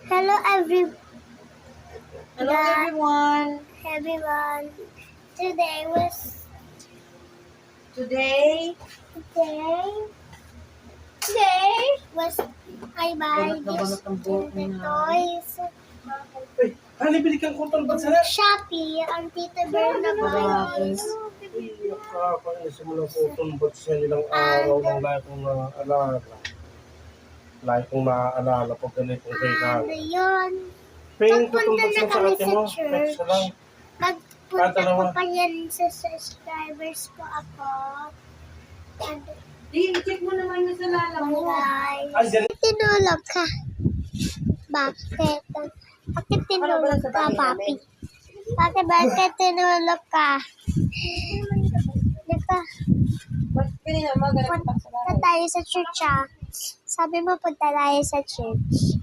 Hello Hello everyone. everyone. Today was Today, I buy banat na this banat ang buhok the niya. toys Ay, hani, bili kang kutol ba sana? Shopee ang Tita Berna Grabe. toys. Nakakainis mo ng kutol ba sa ilang araw ng lahat kong naaalala. Lahat kong naaalala pag ganitong kailangan. Yun. Pingin kutol Pagpunta ba na sa kami ate sa mo? church. Text na lang. Magpunta dalawa. ko pa yan sa subscribers ko ako. And Di, check mo naman yung sa lala mo. guys. Ay, dyan. Tinulog ka. Bakit? Bakit tinulog ka, papi? Bakit tinulog ka? Naka, Ba't kanina magalit pa sa punta tayo sa church, ah. Sabi mo, punta tayo sa church.